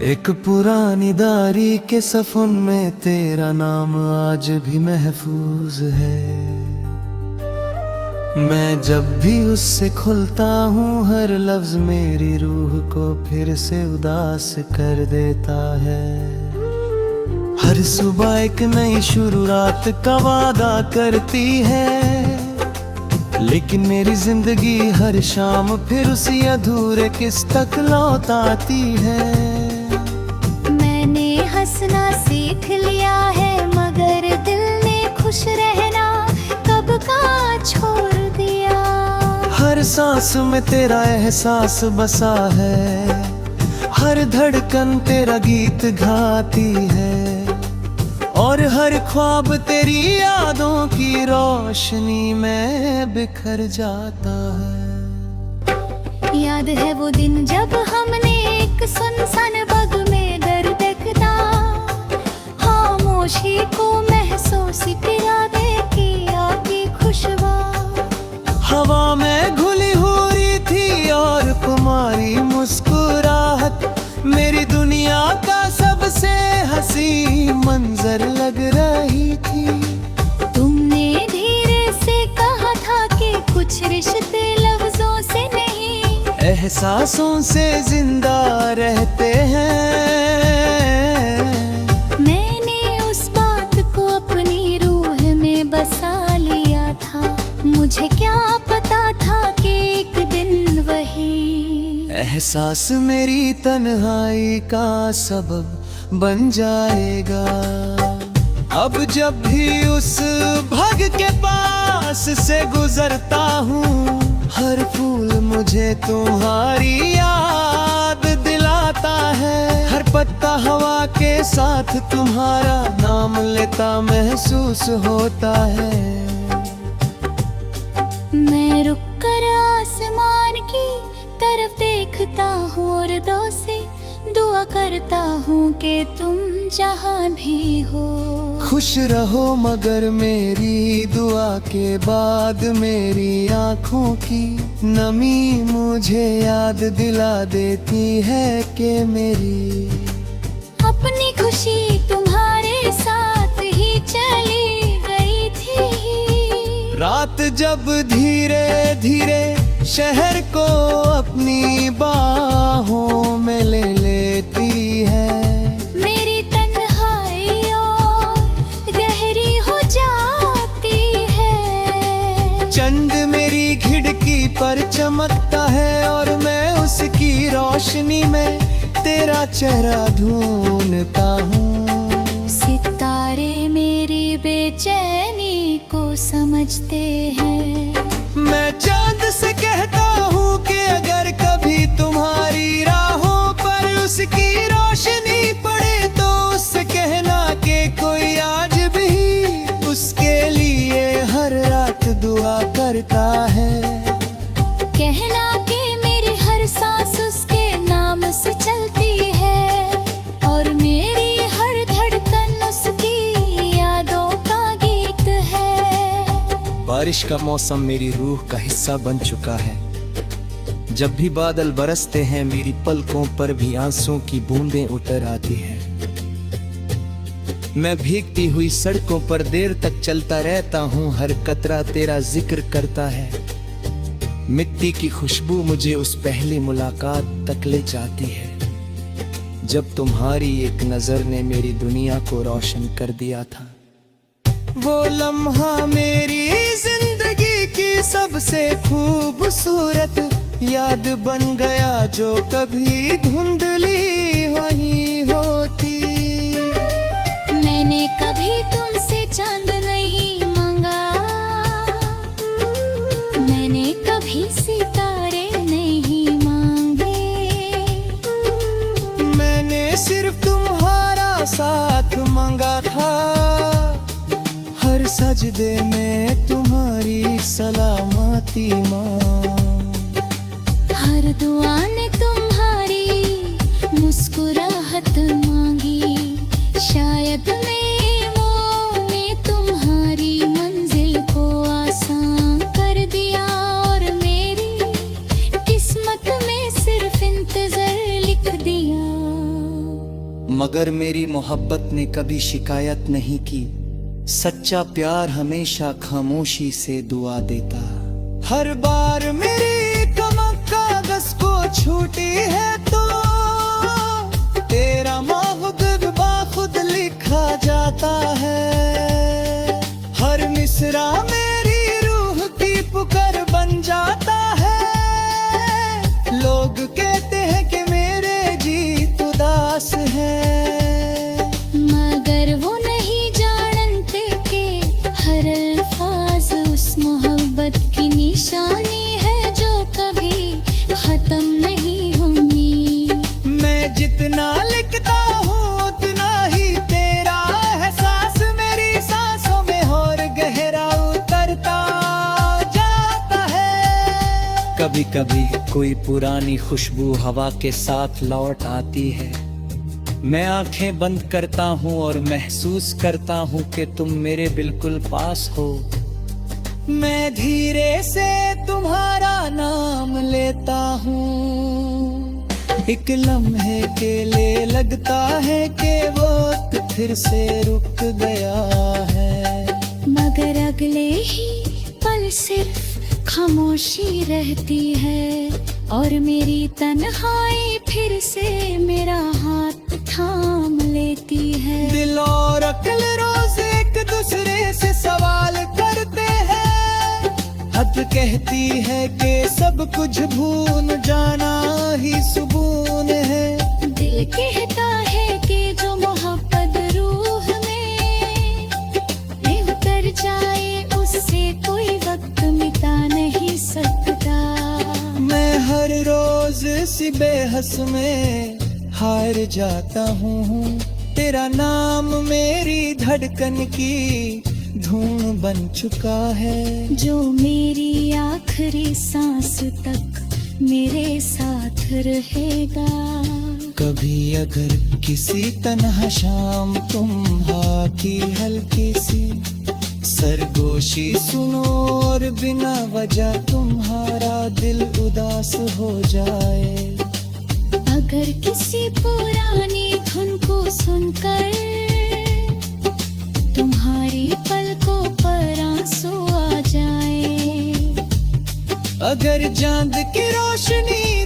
एक पुरानी दारी के सफन में तेरा नाम आज भी महफूज है। मैं जब भी उससे खुलता हूँ हर लफ्ज मेरी रूह को फिर से उदास कर देता है। हर सुबह एक नई शुरुआत का वादा करती है, लेकिन मेरी जिंदगी हर शाम फिर उसी अधूरे किस तक लौट आती है। मैंने हंसना सीख लिया है मगर दिल ने खुश रहना कब का छोड़ दिया। हर सांस में तेरा एहसास बसा है, हर धड़कन तेरा गीत गाती है, और हर ख्वाब तेरी यादों की रोशनी में बिखर जाता है। याद है वो दिन जब हमने एक सुनसान बाग में दर्द देखा, खामोशी को महसूस इरादे किया की खुशबू हवा में घुली हुई थी और तुम्हारी मुस्कुराहट मेरी दुनिया का सबसे हंसी मंजर लग रही थी। तुमने धीरे से कहा था कि कुछ रिश्ते लफ्जों से नहीं एहसासों से जिंदा रहते हैं। मैंने उस बात को अपनी रूह में बसा लिया था, मुझे क्या पता था कि एक दिन वही एहसास मेरी तन्हाई का सबब बन जाएगा। अब जब भी उस भाग के पास से गुजरता हूँ हर फूल मुझे तुम्हारी याद दिलाता है। हर पत्ता हवा के साथ तुम्हारा नाम लेता महसूस होता है। मैं रुक कर आसमान की तरफ देखता हूँ और दो से दुआ करता हूँ कि तुम जहाँ भी हो खुश रहो, मगर मेरी दुआ के बाद मेरी आँखों की नमी मुझे याद दिला देती है कि मेरी अपनी खुशी तुम्हारे साथ ही चली गई थी। रात जब धीरे धीरे शहर को अपनी बाहों में ले लेती है, मेरी तन्हाई और गहरी हो जाती है। चंद मेरी खिड़की पर चमकता है और मैं उसकी रोशनी में तेरा चेहरा ढूंढता हूँ। सितारे मेरी बेचैनी को समझते हैं। मैं चांद से कहता हूँ कि अगर कभी तुम्हारी राहों पर उसकी रोशनी पड़े तो उससे कहना कि कोई आज भी उसके लिए हर रात दुआ करता है। कहना कि मेरी हर सांस उसके नाम से चलती है और मेरी हर धड़कन उसकी यादों का गीत है। बारिश का मौसम मेरी रूह का हिस्सा बन चुका है। जब भी बादल बरसते हैं मेरी पलकों पर भी आंसुओं की बूंदें उतर आती हैं। मैं भीगती हुई सड़कों पर देर तक चलता रहता हूँ, हर कतरा तेरा जिक्र करता है। मिट्टी की खुशबू मुझे उस पहली मुलाकात तक ले जाती है जब तुम्हारी एक नजर ने मेरी दुनिया को रोशन कर दिया था। वो लम्हा मेरी जिंदगी की सबसे खूबसूरत याद बन गया जो कभी धुंधली वही होती। मैंने कभी तुमसे चांद नहीं मांगा, मैंने कभी सितारे नहीं मांगे। मैंने सिर्फ तुम्हारा साथ मांगा था, हर सजदे में तुम्हारी सलामती मांग। हर दुआ ने तुम्हारी मुस्कुराहट मांगी, शायद मेमों ने तुम्हारी मंजिल को आसान कर दिया और मेरी किस्मत में सिर्फ इंतजार लिख दिया। मगर मेरी मोहब्बत ने कभी शिकायत नहीं की। सच्चा प्यार हमेशा खामोशी से दुआ देता। हर बार मेरी कमर कागज को छूटी है तो तेरा माहुद बाखुद लिखा जाता है। हर मिसरा मेरी रूह की पुकार बन जाता है। लोग कहते हैं कि मेरे गीत उदास है, मगर वो नहीं जानते कि हर अल्फाज उस मोहब्बत की निशानी है जो कभी खत्म नहीं होंगी। मैं जितना लिखता हूँ उतना ही तेरा एहसास मेरी सांसों में और गहरा उतरता जाता है। कभी कभी कोई पुरानी खुशबू हवा के साथ लौट आती है। मैं आंखें बंद करता हूँ और महसूस करता हूँ कि तुम मेरे बिल्कुल पास हो। मैं धीरे से तुम्हारा नाम लेता हूँ। एक लम्हे के लिए लगता है कि वक्त फिर से रुक गया है, मगर अगले ही पल सिर्फ खामोशी रहती है और मेरी तन्हाई फिर से मेरा हाथ थाम लेती है। दिल और अक्ल रोज एक दूसरे से सवाल करते हैं। हद कहती है कि सब कुछ भूल जाना ही सुकून है। दिल कहता है कि जो मोहब्बत रूह में उतर जाए उससे कोई वक्त मिटा नहीं सकता। मैं हर रोज सी बेहस में हार जाता हूँ। तेरा नाम मेरी धड़कन की धूम बन चुका है, जो मेरी आखिरी सांस तक मेरे साथ रहेगा। कभी अगर किसी तन्हा शाम तुम की हल्की सी सरगोशी सुनो और बिना वजह तुम्हारा दिल उदास हो जाए। अगर किसी पुरानी धुन को सुनकर तुम्हारी पलकों पर आंसू आ जाए, अगर चांद की रोशनी